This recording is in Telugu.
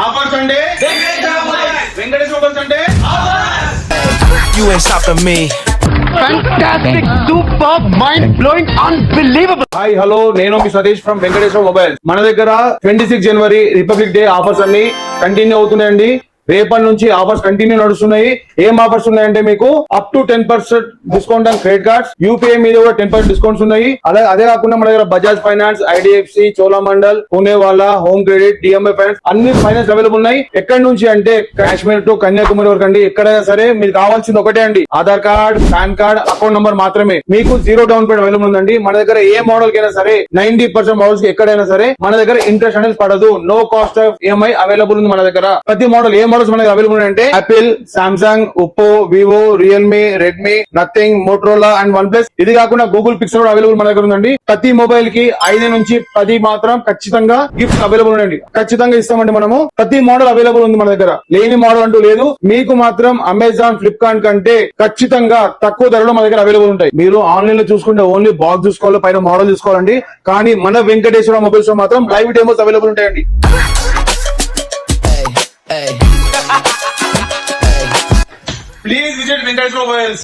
ఆఫర్స్ అంటే వెంకటేష్ మొబైల్స్ అంటే You ain't stopping me. Fantastic, superb, mind-blowing, unbelievable. Hi hello నేను మీ సతీష్ ఫ్రమ్ వెంకటేశ్వర మొబైల్స్. మన దగ్గర 26 జనవరి రిపబ్లిక్ డే ఆఫర్స్ అన్ని కంటిన్యూ అవుతున్నాయండి. రేపటి నుంచి ఆఫర్స్ కంటిన్యూ నడుస్తున్నాయి. ఏం ఆఫర్స్ ఉన్నాయంటే మీకు up to 10% discount on credit cards, UPI మీద కూడా 10% డిస్కౌంట్స్ ఉన్నాయి. అదే కాకుండా మన దగ్గర బజాజ్ ఫైనాన్స్, ఐడిఎఫ్సి, చోళమండల్, పునే వాళ్ళ, హోమ్ క్రెడిట్, డిఎంఐ ఫైనాన్స్ అన్ని ఫైనాన్స్ అవైలబుల్ ఉన్నాయి. ఎక్కడి నుంచి అంటే కాశ్మీర్ టు కన్యాకుమారి వరకు అండి. ఎక్కడైనా సరే మీకు కావాల్సింది ఒకటే అండి, Aadhaar card, pan card, account number మాత్రమే. మీకు 0 డౌన్ పేమెంట్ అవైలబుల్ ఉందండి. మన దగ్గర ఏ మోడల్ కైనా సరే 90% మోడల్స్ కి ఎక్కడైనా సరే మన దగ్గర ఇంట్రెస్ట్ అనేది పడదు. No cost of EMI available ఉంది మన దగ్గర. ప్రతి మోడల్ ఏ మోడల్స్ మనకి అవైలబుల్ అంటే Apple, Samsung, Oppo, Vivo, Realme, Redmi, Nothing, Motorola and OnePlus. ఇది కాకుండా గూగుల్ పిక్సెల్ కూడా అవైలబుల్ మన దగ్గర ఉందండి. ప్రతి మొబైల్ కి 5 నుంచి 10 మాత్రం ఖచ్చితంగా గిఫ్ట్ అవైలబుల్ ఉండండి. ఖచ్చితంగా ఇస్తామండి మనము. ప్రతి మోడల్ అవైలబుల్ ఉంది మన దగ్గర. లేని మోడల్ అంటూ లేదు. మీకు మాత్రం అమెజాన్, ఫ్లిప్కార్ట్ కంటే ఖచ్చితంగా తక్కువ ధరలో మన దగ్గర అవైలబుల్ ఉంటాయి. మీరు ఆన్లైన్ లో చూసుకుంటే ఓన్లీ బాక్స్ చూసుకోవాలి, పైన మోడల్ చూసుకోవాలండి. కానీ మన వెంకటేశ్వర మొబైల్స్ లో మాత్రం లైవ్ డెమోస్ అవైలబుల్ ఉంటాయండి. Please visit Venkateshwar Mobiles.